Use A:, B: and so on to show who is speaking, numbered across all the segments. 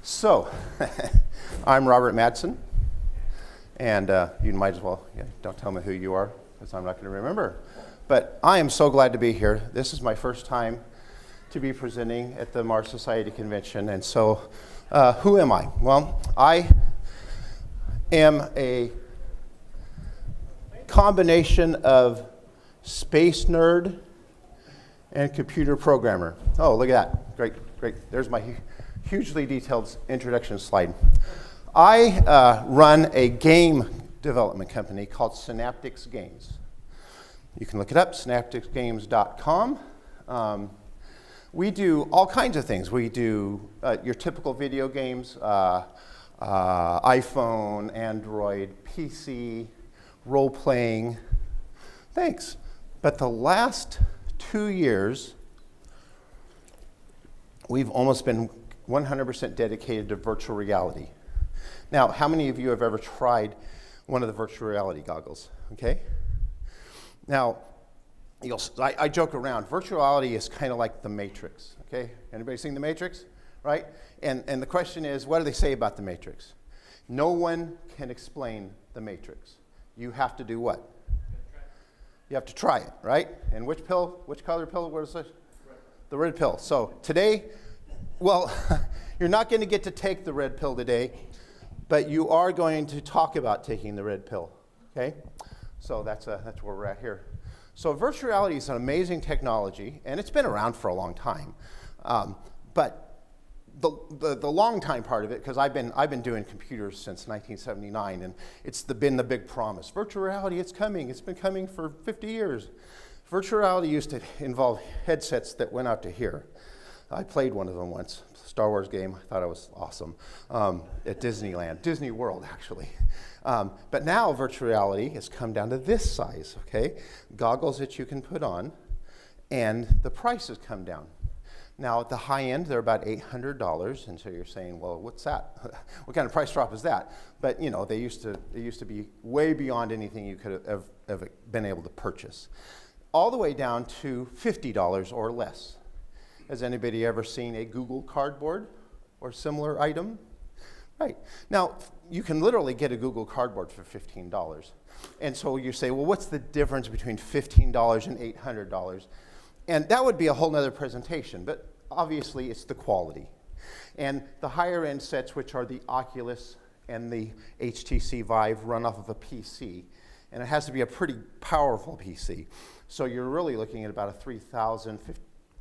A: So, I'm Robert Madsen, and you might as well, don't tell me who you are, because I'm not going to remember. But I am so glad to be here. This is my first time to be presenting at the Mars Society Convention, and so who am I? Well, I am a combination of space nerd and computer programmer. Oh, look at that. Great, great. There's my hugely detailed introduction slide. I run a game development company called Synaptics Games. You can look it up, synapticsgames.com. We do all kinds of things. We do your typical video games, iPhone, Android, PC, role-playing. Thanks. But the last 2 years, we've almost been 100% dedicated to virtual reality. Now, how many of you have ever tried one of the virtual reality goggles? Okay. Now, I joke around. Virtual reality is kind of like the Matrix. Okay. Anybody seen the Matrix? Right? And the question is, what do they say about the Matrix? No one can explain the Matrix. You have to do what? You have to try it, right? And which pill? Which color pill? What is it? The red pill. So today, well, you're not going to get to take the red pill today, but you are going to talk about taking the red pill. Okay? So that's where we're at here. So virtual reality is an amazing technology, and it's been around for a long time. But the long time part of it, because I've been doing computers since 1979, and it's been the big promise. Virtual reality, it's coming. It's been coming for 50 years. Virtual reality used to involve headsets that went out to here. I played one of them once, Star Wars game. I thought it was awesome at Disneyland, Disney World actually. But now virtual reality has come down to this size, okay? Goggles that you can put on, and the price has come down. Now at the high end, they're about $800, and so you're saying, well, what's that? What kind of price drop is that? But you know, they used to be way beyond anything you could have been able to purchase. All the way down to $50 or less. Has anybody ever seen a Google Cardboard or similar item? Right. Now, you can literally get a Google Cardboard for $15. And so you say, well, what's the difference between $15 and $800? And that would be a whole nother presentation, but obviously it's the quality. And the higher end sets, which are the Oculus and the HTC Vive, run off of a PC. And it has to be a pretty powerful PC. So you're really looking at about a $1,500 to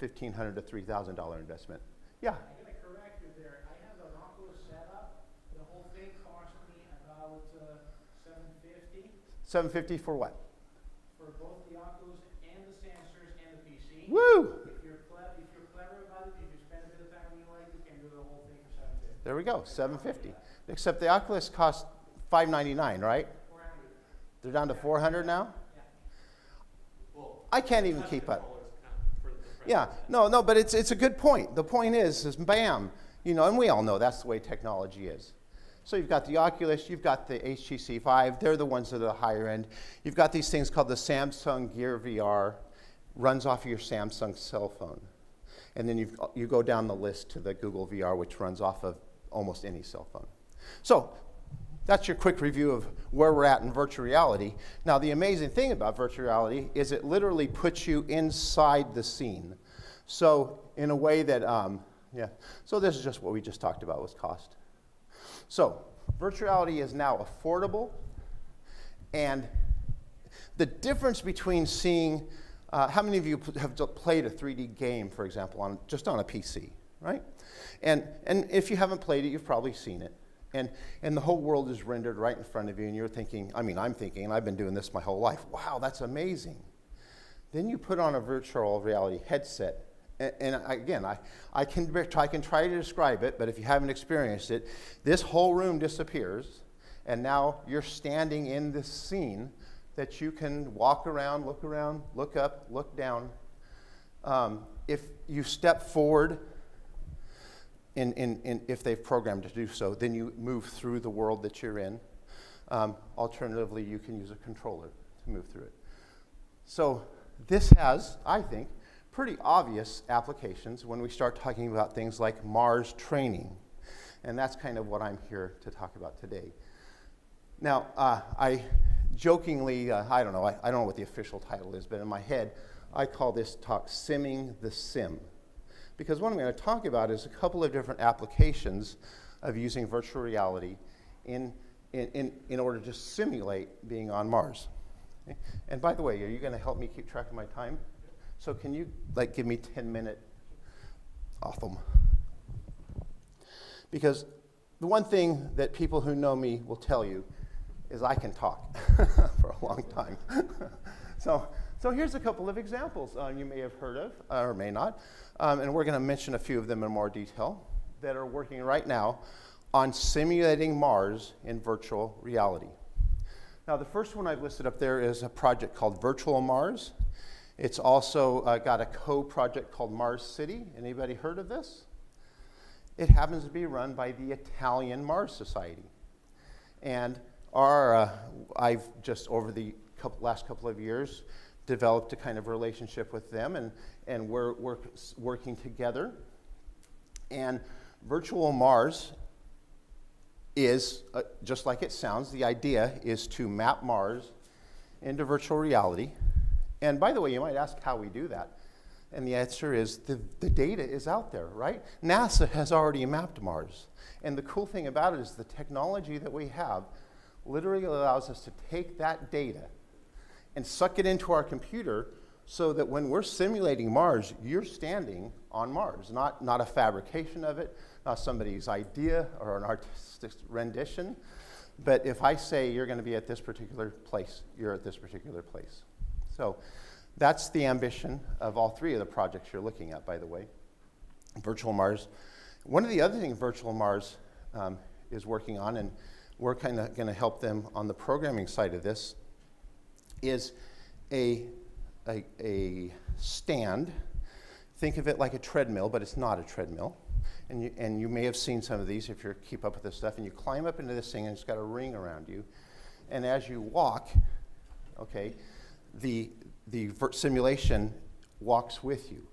A: $3,000 investment. Yeah?
B: I'm going to correct you there. I have an Oculus setup. The whole thing cost me about $750.
A: $750 for what?
B: For both the Oculus and the sensors and the PC.
A: Woo!
B: If you're clever about it, if you spend a bit of time on your life, you can do the whole thing for $750.
A: There we go, $750. Except the Oculus cost $599, right?
B: $400.
A: They're down to $400 now?
B: Yeah.
C: Well,
A: I can't even keep up. Yeah, no, but it's a good point. The point is bam, you know, and we all know that's the way technology is. So you've got the Oculus, you've got the HTC Vive, they're the ones that are the higher end. You've got these things called the Samsung Gear VR, runs off of your Samsung cell phone. And then you go down the list to the Google VR, which runs off of almost any cell phone. So that's your quick review of where we're at in virtual reality. Now, the amazing thing about virtual reality is it literally puts you inside the scene. So in a way that, so this is just what we just talked about was cost. So virtual reality is now affordable, and the difference between seeing, how many of you have played a 3D game, for example, just on a PC, right? And if you haven't played it, you've probably seen it. And the whole world is rendered right in front of you, and you're thinking, I'm thinking, and I've been doing this my whole life, wow, that's amazing. Then you put on a virtual reality headset, and again, I can try to describe it, but if you haven't experienced it, this whole room disappears, and now you're standing in this scene that you can walk around, look up, look down. If you step forward, if they've programmed to do so, then you move through the world that you're in. Alternatively, you can use a controller to move through it. So this has, I think, pretty obvious applications when we start talking about things like Mars training And that's kind of what I'm here to talk about today. Now, I jokingly, I don't know what the official title is, but in my head, I call this talk Simming the Sim. Because what I'm going to talk about is a couple of different applications of using virtual reality in order to simulate being on Mars. Okay? And by the way, are you going to help me keep track of my time? So can you give me 10-minute? Awesome. Because the one thing that people who know me will tell you is I can talk for a long time. So here's a couple of examples you may have heard of, or may not, and we're going to mention a few of them in more detail that are working right now on simulating Mars in virtual reality. Now, the first one I've listed up there is a project called Virtual Mars. It's also got a co-project called Mars City. Anybody heard of this? It happens to be run by the Italian Mars Society. And I've just over the last couple of years developed a kind of relationship with them, and we're working together. And Virtual Mars is, just like it sounds, the idea is to map Mars into virtual reality. And by the way, you might ask how we do that. And the answer is the data is out there, right? NASA has already mapped Mars. And the cool thing about it is the technology that we have literally allows us to take that data and suck it into our computer so that when we're simulating Mars, you're standing on Mars, not a fabrication of it, not somebody's idea or an artistic rendition. But if I say you're going to be at this particular place, you're at this particular place. So that's the ambition of all three of the projects you're looking at, by the way. Virtual Mars. One of the other things Virtual Mars is working on, and we're kind of going to help them on the programming side of this, is a stand. Think of it like a treadmill, but it's not a treadmill. And you may have seen some of these if you keep up with this stuff. And you climb up into this thing, and it's got a ring around you. And as you walk, okay, the simulation walks with you,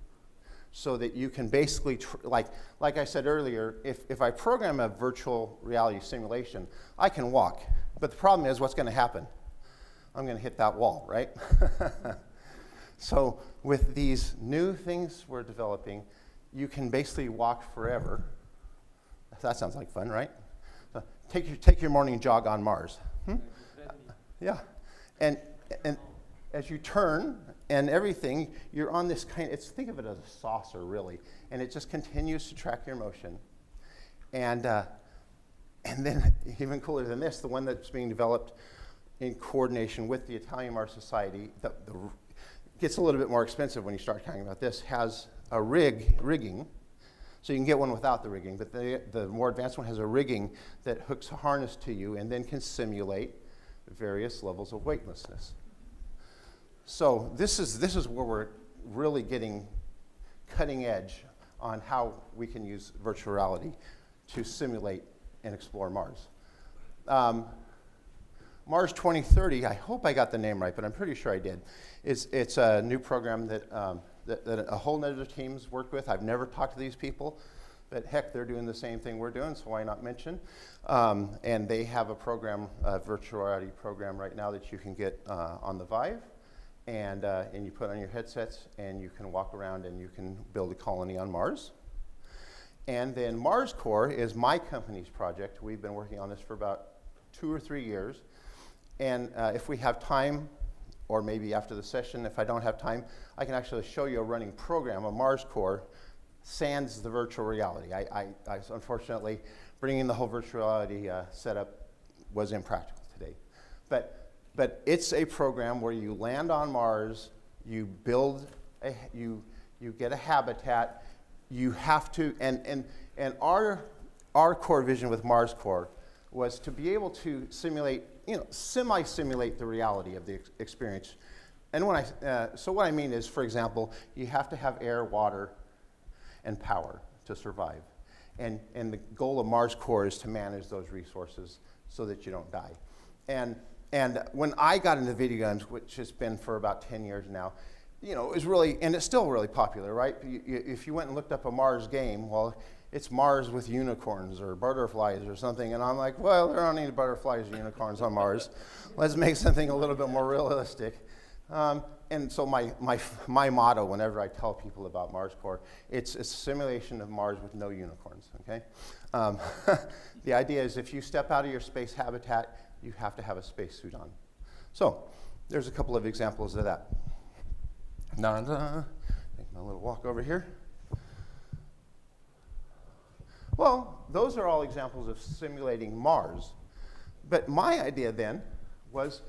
A: so that you can basically, like I said earlier, if I program a virtual reality simulation, I can walk. But the problem is, what's going to happen? I'm going to hit that wall, right? So with these new things we're developing, you can basically walk forever. That sounds like fun, right? Take your morning jog on Mars. Yeah, and as you turn and everything, you're on this think of it as a saucer, really, and it just continues to track your motion. And then, even cooler than this, the one that's being developed in coordination with the Italian Mars Society, gets a little bit more expensive when you start talking about this, has a rigging, so you can get one without the rigging, but the more advanced one has a rigging that hooks a harness to you and then can simulate various levels of weightlessness. So this is where we're really getting cutting edge on how we can use virtual reality to simulate and explore Mars. Mars 2030, I hope I got the name right, but I'm pretty sure I did. It's a new program that a whole other team's worked with. I've never talked to these people, but heck, they're doing the same thing we're doing, so why not mention? And they have a program, a virtual reality program right now that you can get on the Vive, and you put on your headsets, and you can walk around, and you can build a colony on Mars. And then Mars Core is my company's project. We've been working on this for about 2 or 3 years. And if we have time, or maybe after the session, if I don't have time, I can actually show you a running program, a Mars Core, sans the virtual reality. I unfortunately, bringing the whole virtual reality setup was impractical today. But it's a program where you land on Mars, you build, you get a habitat, you have to, and our core vision with Mars Core was to be able to simulate, semi-simulate the reality of the experience. And so what I mean is, for example, you have to have air, water, and power to survive. And the goal of Mars Core is to manage those resources so that you don't die. And when I got into video games, which has been for about 10 years now, it was really, and it's still really popular, right? If you went and looked up a Mars game, well, it's Mars with unicorns or butterflies or something. And I'm like, well, there aren't any butterflies or unicorns on Mars. Let's make something a little bit more realistic. And so my motto whenever I tell people about MarsCore, it's a simulation of Mars with no unicorns, okay? The idea is if you step out of your space habitat, you have to have a spacesuit on. So there's a couple of examples of that. Take my little walk over here. Well, those are all examples of simulating Mars. But my idea then was,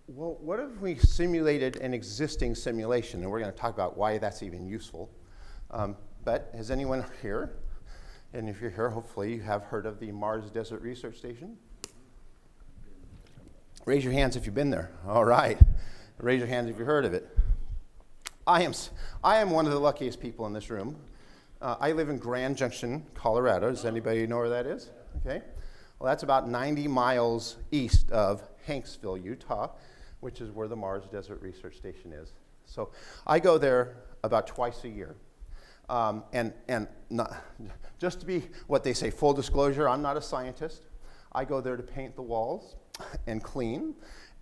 A: well, what if we simulated an existing simulation? And we're going to talk about why that's even useful. But has anyone here, and if you're here, hopefully you have heard of the Mars Desert Research Station? Raise your hands if you've been there. All right. Raise your hands if you've heard of it. I am one of the luckiest people in this room. I live in Grand Junction, Colorado. Does anybody know where that is? Okay. Well, that's about 90 miles east of Hanksville, Utah, which is where the Mars Desert Research Station is. So I go there about twice a year. And not, just to be what they say, full disclosure, I'm not a scientist. I go there to paint the walls and clean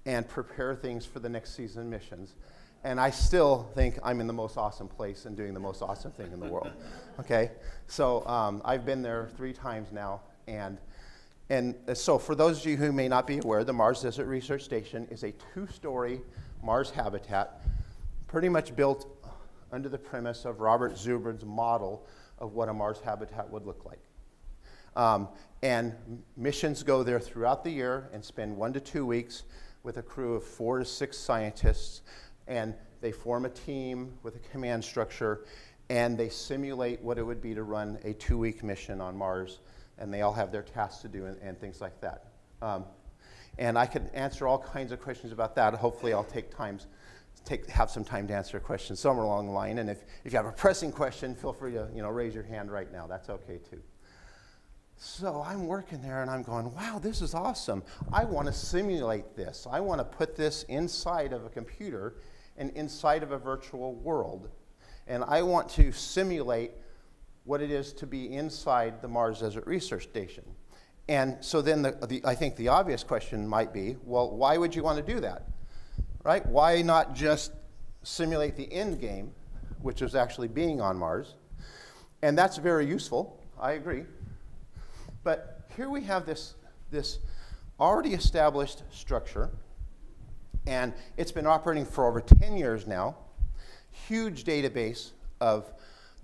A: and prepare things for the next season missions. And I still think I'm in the most awesome place and doing the most awesome thing in the world. Okay? So I've been there 3 times now. And so for those of you who may not be aware, the Mars Desert Research Station is a 2-story Mars habitat, pretty much built under the premise of Robert Zubrin's model of what a Mars habitat would look like. And missions go there throughout the year and spend 1 to 2 weeks with a crew of 4 to 6 scientists. And they form a team with a command structure, and they simulate what it would be to run a 2-week mission on Mars. And they all have their tasks to do and things like that. And I could answer all kinds of questions about that. Hopefully I'll have some time to answer questions somewhere along the line. And if you have a pressing question, feel free to raise your hand right now. That's okay too. So I'm working there and I'm going, wow, this is awesome. I want to simulate this. I want to put this inside of a computer and inside of a virtual world. And I want to simulate what it is to be inside the Mars Desert Research Station. And so then I think the obvious question might be, well, why would you want to do that? Right? Why not just simulate the end game, which is actually being on Mars? And that's very useful. I agree. But here we have this already established structure, and it's been operating for over 10 years now. Huge database of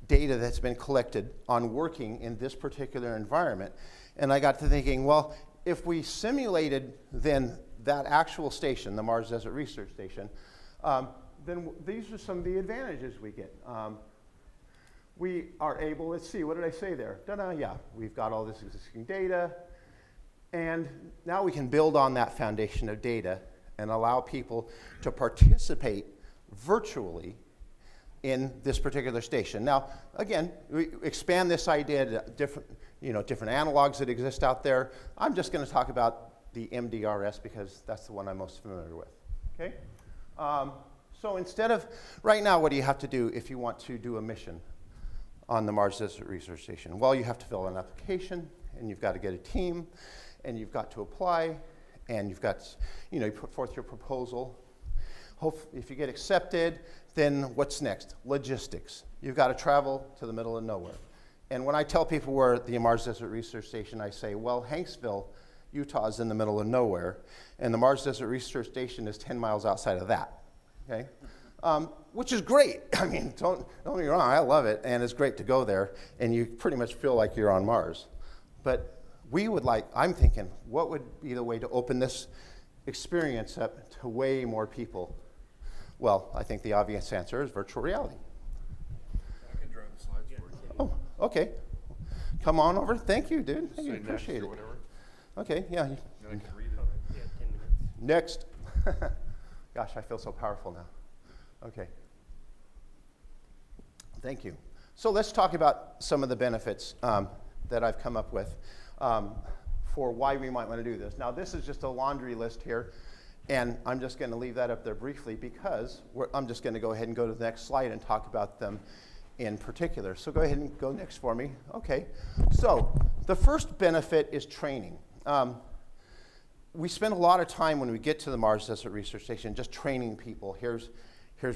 A: data that's been collected on working in this particular environment. And I got to thinking, well, if we simulated then that actual station, the Mars Desert Research Station, then these are some of the advantages we get. We are able, let's see, what did I say there? Yeah, we've got all this existing data, and now we can build on that foundation of data and allow people to participate virtually in this particular station. Now, again, we expand this idea to different analogs that exist out there. I'm just going to talk about the MDRS because that's the one I'm most familiar with. Okay? So instead of, right now, what do you have to do if you want to do a mission on the Mars Desert Research Station? Well, you have to fill an application, and you've got to get a team, and you've got to apply, and you've got, you put forth your proposal. If you get accepted, then what's next? Logistics. You've got to travel to the middle of nowhere. And when I tell people we're at the Mars Desert Research Station, I say, well, Hanksville, Utah is in the middle of nowhere, and the Mars Desert Research Station is 10 miles outside of that, okay? Which is great. I mean, don't get me wrong, I love it, and it's great to go there, and you pretty much feel like you're on Mars. But I'm thinking, what would be the way to open this experience up to way more people? Well, I think the obvious answer is virtual reality.
C: I can drive the slides for you.
A: Oh, okay. Come on over. Thank you, dude.
C: Say
A: I
C: next
A: appreciate
C: or
A: it.
C: whatever.
A: Okay, yeah.
C: Then I can read it.
B: Yeah, 10 minutes.
A: Next. Gosh, I feel so powerful now. Okay. Thank you. So let's talk about some of the benefits that I've come up with for why we might want to do this. Now, this is just a laundry list here, and I'm just going to leave that up there briefly because I'm just going to go ahead and go to the next slide and talk about them in particular. So go ahead and go next for me. Okay, so the first benefit is training. We spend a lot of time when we get to the Mars Desert Research Station just training people. Here's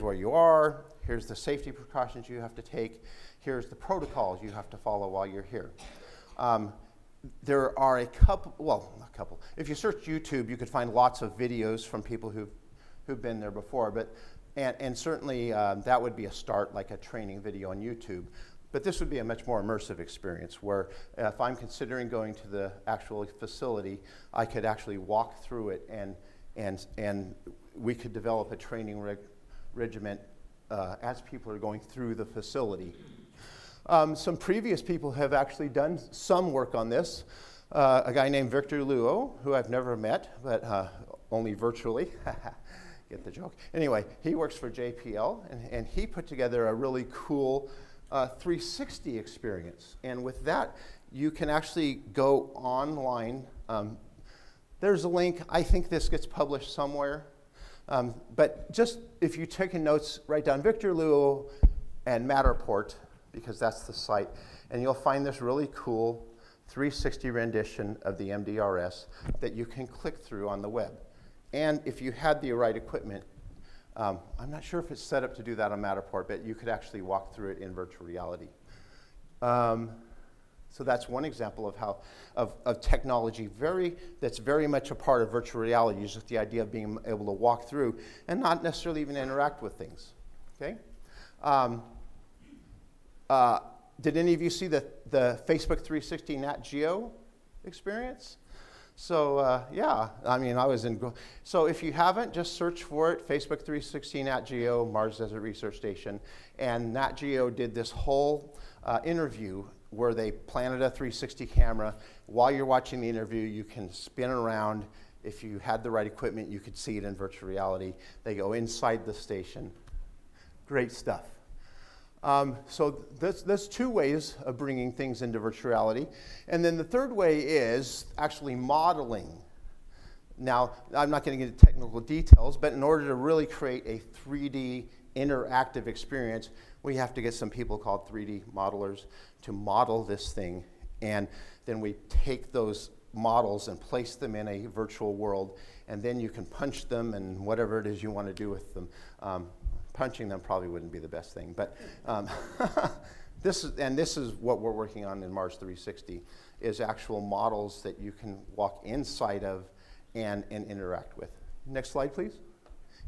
A: where you are, here's the safety precautions you have to take, here's the protocols you have to follow while you're here. There are a couple, well, not a couple. If you search YouTube, you could find lots of videos from people who've been there before, but and certainly that would be a start, like a training video on YouTube. But this would be a much more immersive experience where if I'm considering going to the actual facility, I could actually walk through it and we could develop a training regiment as people are going through the facility. Some previous people have actually done some work on this. A guy named Victor Luo, who I've never met, but only virtually. Get the joke. Anyway, he works for JPL, and he put together a really cool 360 experience. And with that, you can actually go online. There's a link. I think this gets published somewhere. But just if you take notes, write down Victor Luo and Matterport, because that's the site, and you'll find this really cool 360 rendition of the MDRS that you can click through on the web. And if you had the right equipment, I'm not sure if it's set up to do that on Matterport, but you could actually walk through it in virtual reality. So that's one example of how of technology that's very much a part of virtual reality, is just the idea of being able to walk through and not necessarily even interact with things. Okay. Did any of you see the Facebook 360 Nat Geo experience? So yeah, I mean, I was in. So if you haven't, just search for it, Facebook 360 Nat Geo, Mars Desert Research Station. And Nat Geo did this whole interview where they planted a 360 camera. While you're watching the interview, you can spin around. If you had the right equipment, you could see it in virtual reality. They go inside the station. Great stuff. So that's two ways of bringing things into virtual reality. And then the third way is actually modeling. Now, I'm not going to get into technical details, but in order to really create a 3D interactive experience, we have to get some people called 3D modelers to model this thing. And then we take those models and place them in a virtual world, and then you can punch them and whatever it is you want to do with them. Punching them probably wouldn't be the best thing, but this is what we're working on in Mars 360, is actual models that you can walk inside of and interact with. Next slide, please.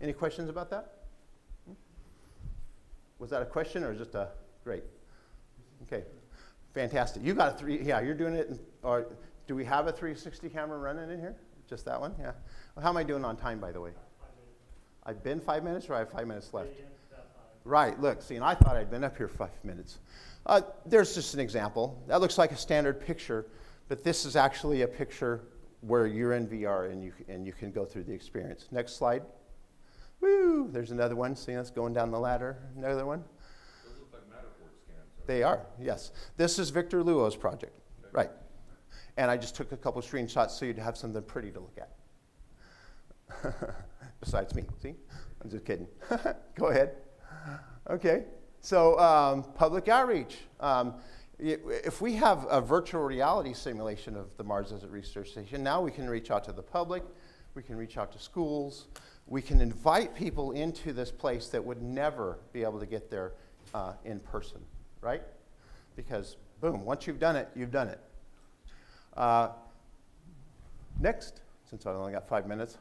A: Any questions about that? Was that a question or just a great? Okay, fantastic. You got yeah, you're doing it, or do we have a 360 camera running in here? Just that one, yeah. Well, how am I doing on time, by the way? I've been 5 minutes, or I have 5 minutes left? Right, look, see, and I thought I'd been up here 5 minutes. There's just an example. That looks like a standard picture, but this is actually a picture where you're in VR and you can go through the experience. Next slide. Woo, there's another one. See, that's going down the ladder. Another one.
C: Those look like Matterport scans.
A: They are, yes. This is Victor Luo's project, right. And I just took a couple screenshots so you'd have something pretty to look at. Besides me, see? I'm just kidding. Go ahead. Okay, so public outreach. If we have a virtual reality simulation of the Mars Desert Research Station, now we can reach out to the public, we can reach out to schools, we can invite people into this place that would never be able to get there in person, right? Because, boom, once you've done it, you've done it. Next, since I've only got 5 minutes.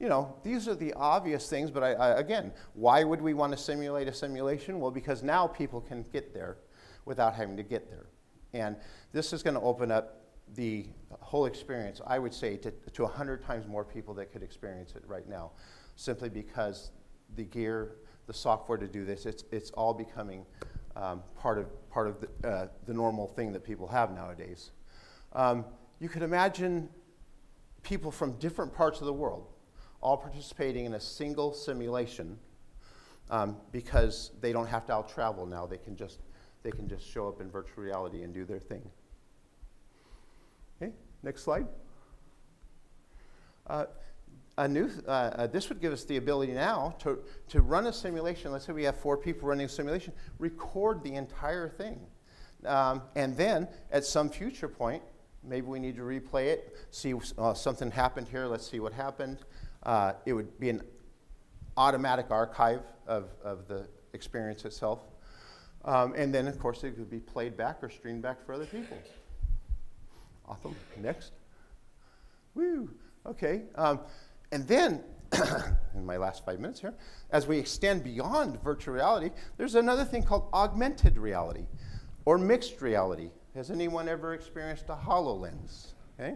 A: You know, these are the obvious things, but again, why would we want to simulate a simulation? Well, because now people can get there without having to get there. And this is going to open up the whole experience, I would say, to 100 times more people that could experience it right now, simply because the gear, the software to do this, it's all becoming part of the normal thing that people have nowadays. You could imagine people from different parts of the world all participating in a single simulation because they don't have to out travel now. They can just show up in virtual reality and do their thing. Okay, next slide. this would give us the ability now to run a simulation. Let's say we have 4 people running a simulation, record the entire thing. And then at some future point, maybe we need to replay it, see something happened here, let's see what happened. It would be an automatic archive of the experience itself. And then, of course, it could be played back or streamed back for other people. Awesome. Next. Woo. Okay. And then, in my last 5 minutes here, as we extend beyond virtual reality, there's another thing called augmented reality or mixed reality. Has anyone ever experienced a HoloLens? Okay.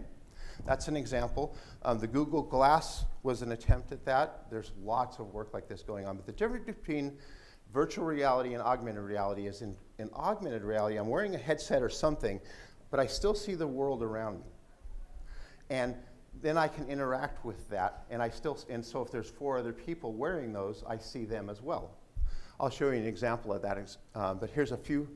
A: That's an example. The Google Glass was an attempt at that. There's lots of work like this going on. But the difference between virtual reality and augmented reality is in augmented reality, I'm wearing a headset or something, but I still see the world around me. And then I can interact with that. And so if there's 4 other people wearing those, I see them as well. I'll show you an example of that. But here's a few.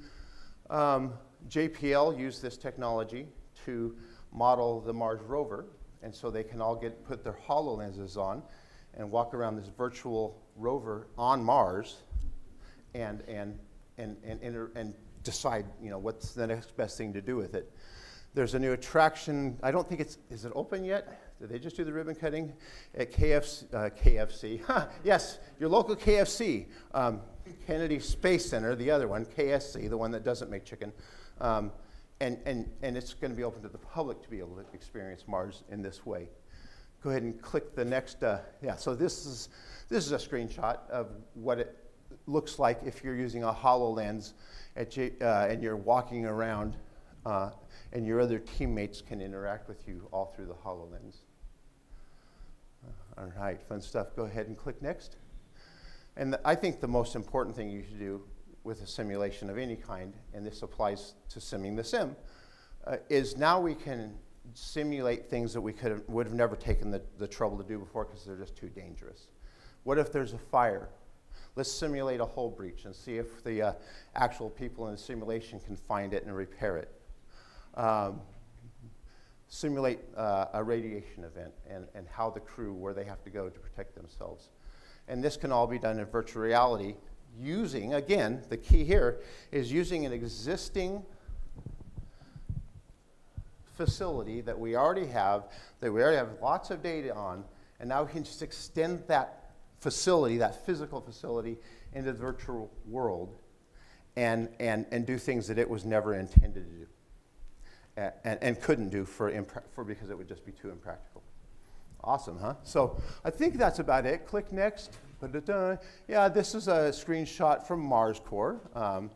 A: JPL used this technology to model the Mars rover, and so they can all put their HoloLenses on and walk around this virtual rover on Mars and decide, what's the next best thing to do with it. There's a new attraction. I don't think is it open yet? Did they just do the ribbon cutting at KFC? Yes, your local KFC, Kennedy Space Center, the other one, KSC, the one that doesn't make chicken. And it's going to be open to the public to be able to experience Mars in this way. Go ahead and click the next. So this is a screenshot of what it looks like if you're using a HoloLens and you're walking around, and your other teammates can interact with you all through the HoloLens. All right, fun stuff. Go ahead and click next. And I think the most important thing you should do with a simulation of any kind, and this applies to simming the sim, is now we can simulate things that we would have never taken the trouble to do before because they're just too dangerous. What if there's a fire? Let's simulate a hull breach and see if the actual people in the simulation can find it and repair it. Simulate a radiation event and how the crew, where they have to go to protect themselves. And this can all be done in virtual reality using, again, the key here is using an existing facility that we already have lots of data on, and now we can just extend that facility, that physical facility, into the virtual world and do things that it was never intended to do and couldn't do because it would just be too impractical. Awesome, huh? So I think that's about it. Click next. Yeah, this is a screenshot from MarsCore,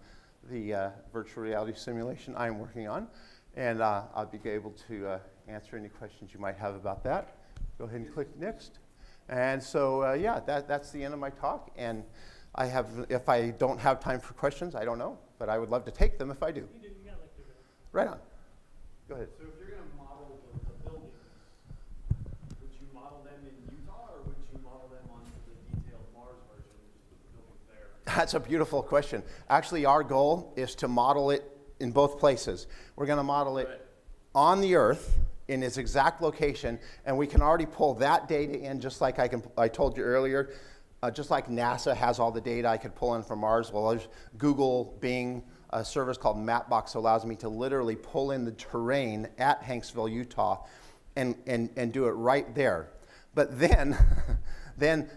A: the virtual reality simulation I'm working on. And I'll be able to answer any questions you might have about that. Go ahead and click next. And so, yeah, that's the end of my talk. And if I don't have time for questions, I don't know. But I would love to take them if I do.
B: You got like 2 minutes.
A: Right on. Go ahead.
C: So if you're going to model the buildings, would you model them in Utah or would you model them on the detailed Mars version and just put the buildings there?
A: That's a beautiful question. Actually, our goal is to model it in both places. We're going to model it on the Earth in its exact location, and we can already pull that data in just like I told you earlier. Just like NASA has all the data I could pull in from Mars, well, there's Google, Bing, a service called Mapbox allows me to literally pull in the terrain at Hanksville, Utah, and do it right there. But then, then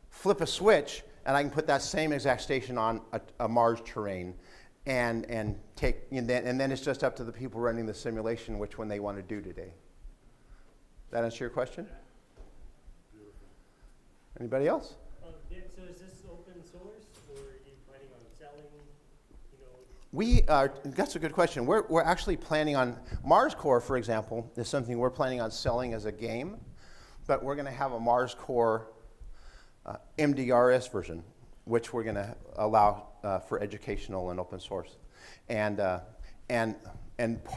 A: flip a switch, and I can put that same exact station on a Mars terrain, and then it's just up to the people running the simulation which one they want to do today. That answer your question? Anybody else?
D: So is this open source, or are you planning on selling?
A: That's a good question. We're actually planning on, MarsCore, for example, is something we're planning on selling as a game, but we're going to have a MarsCore MDRS version, which we're going to allow for educational and open source. And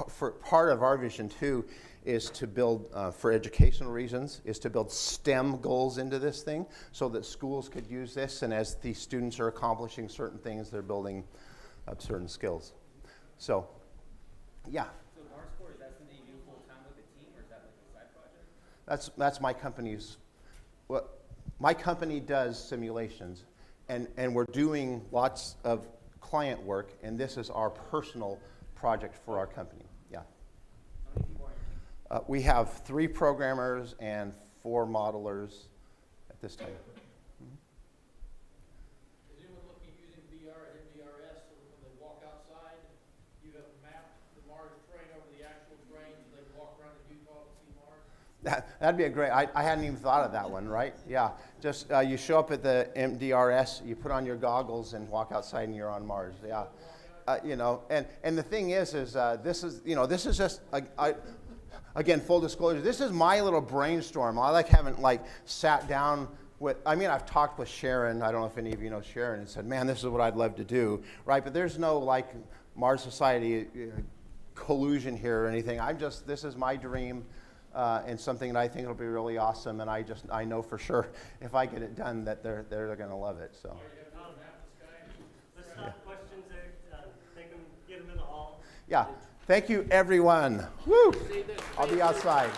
A: for part of our vision too is to build, for educational reasons, is to build STEM goals into this thing so that schools could use this, and as the students are accomplishing certain things, they're building up certain skills. So, yeah.
E: So MarsCore, is that something you do full time with the team, or is that like a side project?
A: That's my company's well, my company does simulations, and we're doing lots of client work, and this is our personal project for our company. Yeah.
B: How many people are you?
A: We have 3 programmers and 4 modelers at this time.
E: Is anyone looking at using VR and MDRS so that when they walk outside, you have mapped the Mars terrain over the actual terrain, so they can walk around in Utah and see Mars?
A: That'd be a great, I hadn't even thought of that one, right? Yeah, just you show up at the MDRS, you put on your goggles and walk outside and you're on Mars, yeah. You know, and the thing is this is, you know, this is just, again, full disclosure, this is my little brainstorm. I haven't sat down with, I mean, I've talked with Sharon, I don't know if any of you know Sharon, and said, man, this is what I'd love to do, right? But there's no Mars Society collusion here or anything. This is my dream. And something that I think will be really awesome, and I know for sure if I get it done that they're going to love it. So.
D: Let's stop questions there. Get them in the hall.
A: Yeah. Thank you, everyone. Woo! I'll be outside.